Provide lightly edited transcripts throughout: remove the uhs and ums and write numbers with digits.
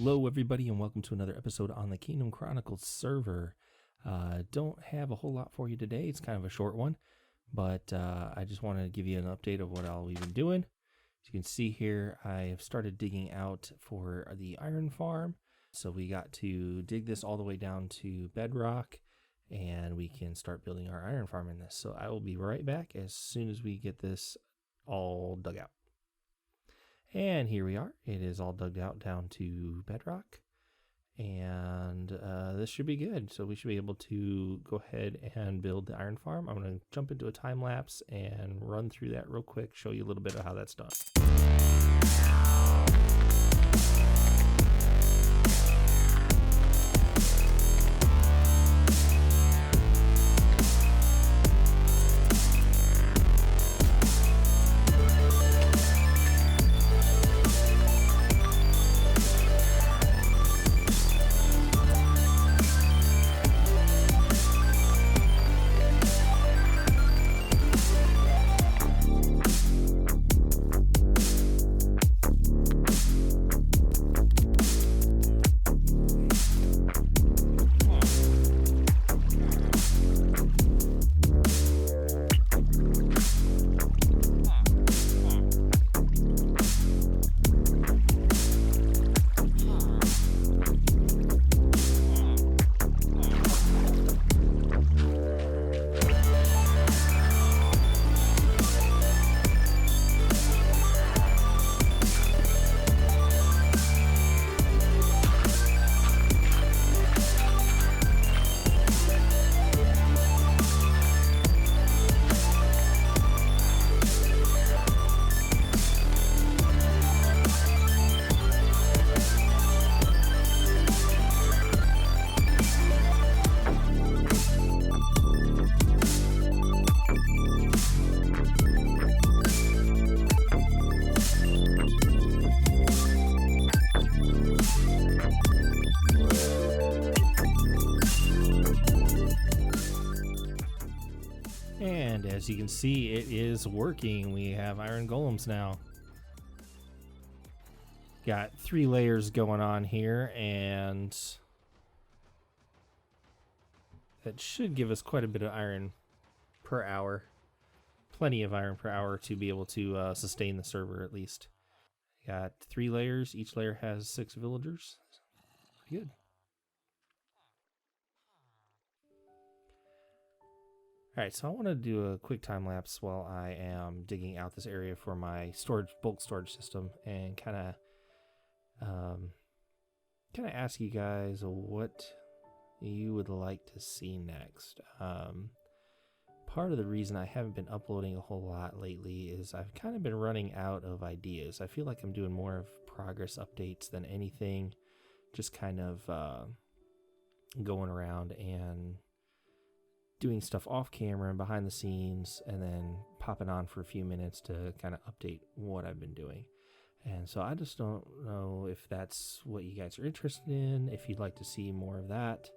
Hello everybody and welcome to another episode on the Kingdom Chronicles server. Don't have a whole lot for you today. It's kind of a short one, but I just wanted to give you an update of what I'll be doing. As you can see here, I have started digging out for the iron farm. So we got to dig this all the way down to bedrock and we can start building our iron farm in this. So I will be right back as soon as we get this all dug out. And here we are. It is all dug out down to bedrock. And this should be good. So we should be able to go ahead and build the iron farm. I'm going to jump into a time lapse and run through that real quick, show you a little bit of how that's done. And as you can see, it is working. We have iron golems now. Got 3 layers going on here, and that should give us quite a bit of iron per hour. Plenty of iron per hour to be able to sustain the server at least. Got 3 layers. Each layer has 6 villagers. Pretty good. Alright, so I want to do a quick time lapse while I am digging out this area for my bulk storage system and kind of ask you guys what you would like to see next. Part of the reason I haven't been uploading a whole lot lately is I've kind of been running out of ideas. I feel like I'm doing more of progress updates than anything, just kind of going around and doing stuff off camera and behind the scenes and then popping on for a few minutes to kind of update what I've been doing. And so I just don't know if that's what you guys are interested in, if you'd like to see more of that.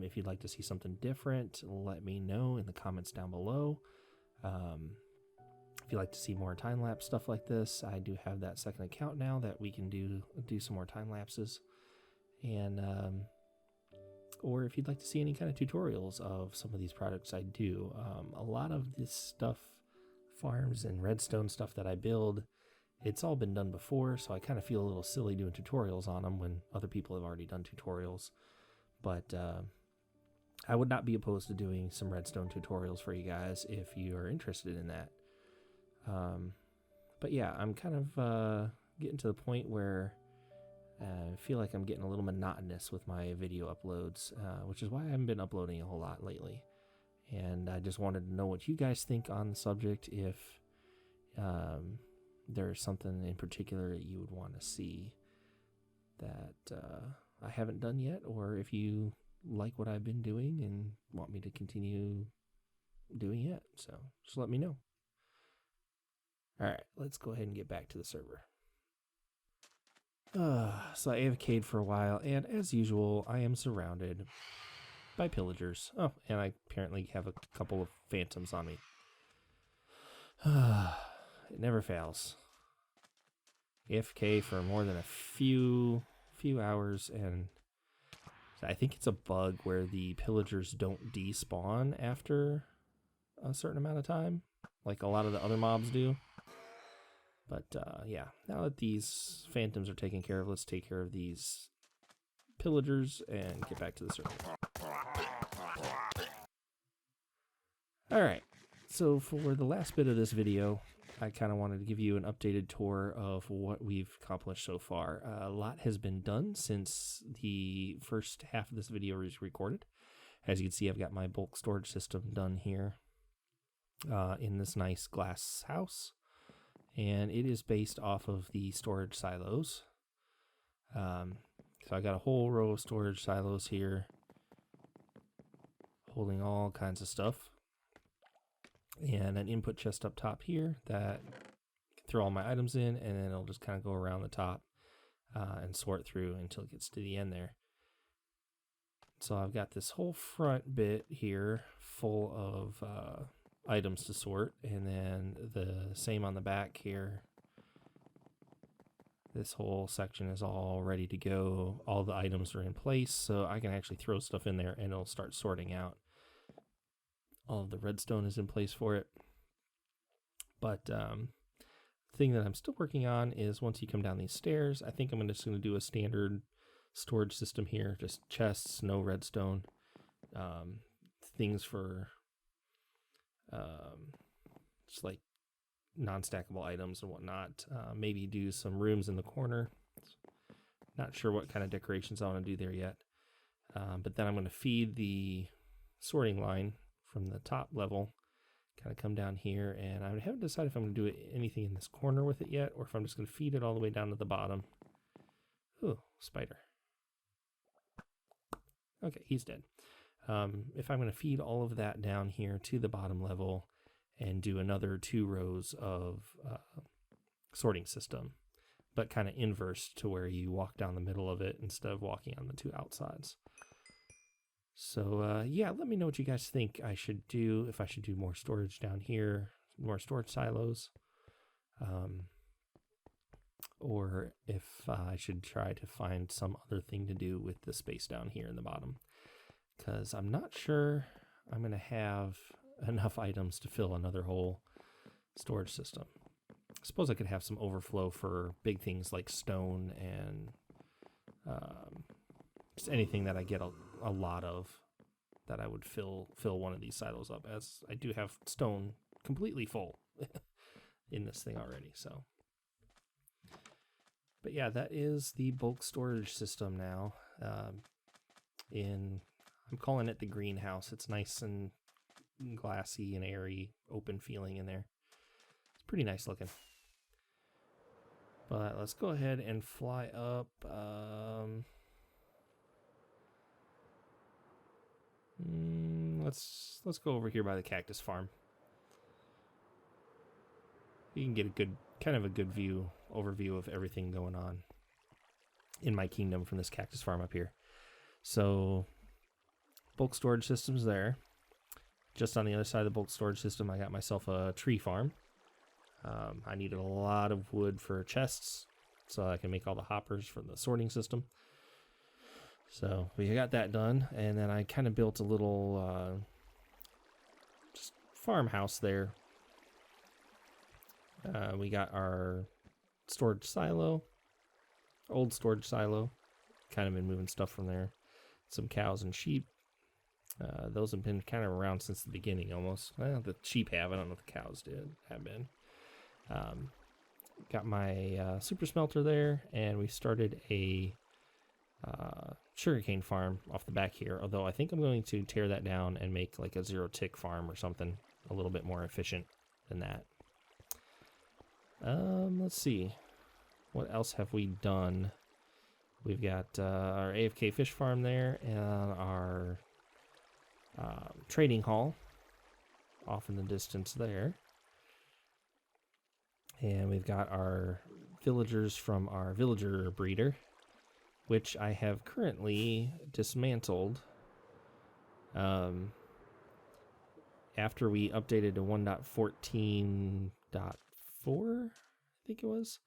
If you'd like to see something different, let me know in the comments down below. If you'd like to see more time-lapse stuff like this, I do have that second account now that we can do some more time lapses. And or if you'd like to see any kind of tutorials of some of these products I do. A lot of this stuff, farms and redstone stuff that I build, it's all been done before, so I kind of feel a little silly doing tutorials on them when other people have already done tutorials. But I would not be opposed to doing some redstone tutorials for you guys if you are interested in that. But yeah, I'm kind of getting to the point where I feel like I'm getting a little monotonous with my video uploads, which is why I haven't been uploading a whole lot lately. And I just wanted to know what you guys think on the subject, if there's something in particular that you would want to see that I haven't done yet, or if you like what I've been doing and want me to continue doing it. So just let me know. Alright, let's go ahead and get back to the server. So I AFK'd for a while, and as usual, I am surrounded by pillagers. Oh, and I apparently have a couple of phantoms on me. It never fails. AFK for more than a few few hours, and I think it's a bug where the pillagers don't despawn after a certain amount of time, like a lot of the other mobs do. But yeah, now that these phantoms are taken care of, let's take care of these pillagers and get back to the server. Alright, so for the last bit of this video, I kind of wanted to give you an updated tour of what we've accomplished so far. A lot has been done since the first half of this video was recorded. As you can see, I've got my bulk storage system done here in this nice glass house. And it is based off of the storage silos. So I got a whole row of storage silos here, holding all kinds of stuff. And an input chest up top here that I can throw all my items in, and then it'll just kind of go around the top and sort through until it gets to the end there. So I've got this whole front bit here full of items to sort, and then the same on the back here. This whole section is all ready to go. All the items are in place, so I can actually throw stuff in there and it'll start sorting out. All of the redstone is in place for it. But the thing that I'm still working on is once you come down these stairs, I think I'm just going to do a standard storage system here. Just chests, no redstone. Things for just like non-stackable items and whatnot. Maybe do some rooms in the corner. Not sure what kind of decorations I want to do there yet. But then I'm going to feed the sorting line from the top level, kind of come down here, and I haven't decided if I'm going to do anything in this corner with it yet, or if I'm just going to feed it all the way down to the bottom. Ooh, spider. Okay, he's dead. If I'm going to feed all of that down here to the bottom level and do another 2 rows of sorting system, but kind of inverse to where you walk down the middle of it instead of walking on the 2 outsides. So yeah, let me know what you guys think I should do, if I should do more storage down here, more storage silos, or if I should try to find some other thing to do with the space down here in the bottom. Because I'm not sure I'm going to have enough items to fill another whole storage system. I suppose I could have some overflow for big things like stone and just anything that I get a lot of, that I would fill one of these silos up, as I do have stone completely full in this thing already. So, but yeah, that is the bulk storage system now. I'm calling it the greenhouse. It's nice and glassy and airy, open feeling in there. It's pretty nice looking. But let's go ahead and fly up. Let's go over here by the cactus farm. You can get a good overview of everything going on in my kingdom from this cactus farm up here. So, bulk storage system's there. Just on the other side of the bulk storage system, I got myself a tree farm. I needed a lot of wood for chests, so I can make all the hoppers for the sorting system. So we got that done, and then I kind of built a little just farmhouse there. We got our storage silo, old storage silo. Kind of been moving stuff from there. Some cows and sheep. Those have been kind of around since the beginning almost. Well, the sheep have. I don't know if the cows have been. Got my super smelter there, and we started a sugarcane farm off the back here, although I think I'm going to tear that down and make like a 0-tick farm or something a little bit more efficient than that. Let's see. What else have we done? We've got our AFK fish farm there, and our trading hall off in the distance there. And we've got our villagers from our villager breeder, which I have currently dismantled. After we updated to 1.14.4, I think it was,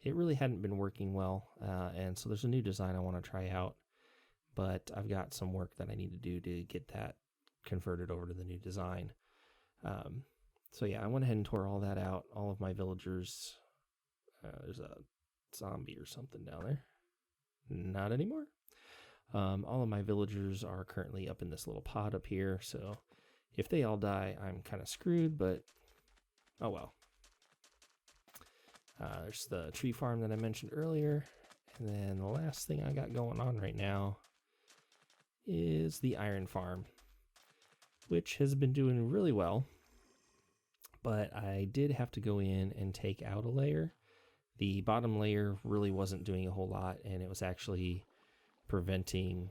it really hadn't been working well, and so there's a new design I want to try out, but I've got some work that I need to do to get that converted over to the new design. So yeah, I went ahead and tore all that out. All of my villagers, there's a zombie or something down there. Not anymore. All of my villagers are currently up in this little pod up here, so if they all die, I'm kind of screwed, but oh well. There's the tree farm that I mentioned earlier, and then the last thing I got going on right now is the iron farm, which has been doing really well, but I did have to go in and take out a layer. The bottom layer really wasn't doing a whole lot, and it was actually preventing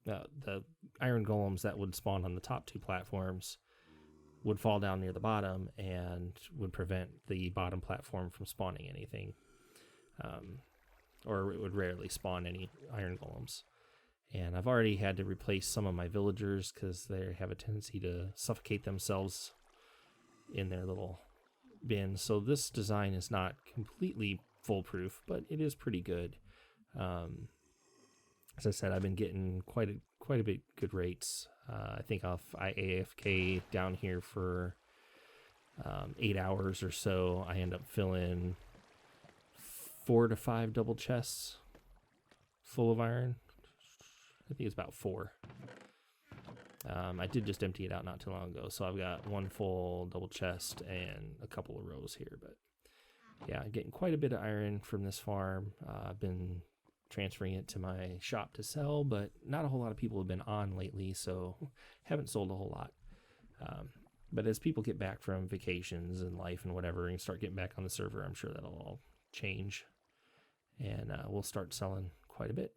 the iron golems that would spawn on the top two platforms would fall down near the bottom and would prevent the bottom platform from spawning anything, or it would rarely spawn any iron golems. And I've already had to replace some of my villagers because they have a tendency to suffocate themselves in their little bins. So this design is not completely foolproof, but it is pretty good. As I said, I've been getting quite a bit good rates. I think I AFK down here for 8 hours or so. I end up filling 4 to 5 double chests full of iron. I think it's about 4. I did just empty it out not too long ago, so I've got 1 full double chest and a couple of rows here. But yeah, I'm getting quite a bit of iron from this farm. I've been transferring it to my shop to sell, but not a whole lot of people have been on lately, so haven't sold a whole lot. But as people get back from vacations and life and whatever and start getting back on the server, I'm sure that'll all change, and we'll start selling quite a bit.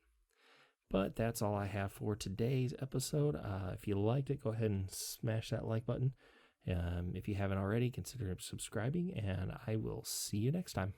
But that's all I have for today's episode. If you liked it, go ahead and smash that like button. If you haven't already, consider subscribing, and I will see you next time.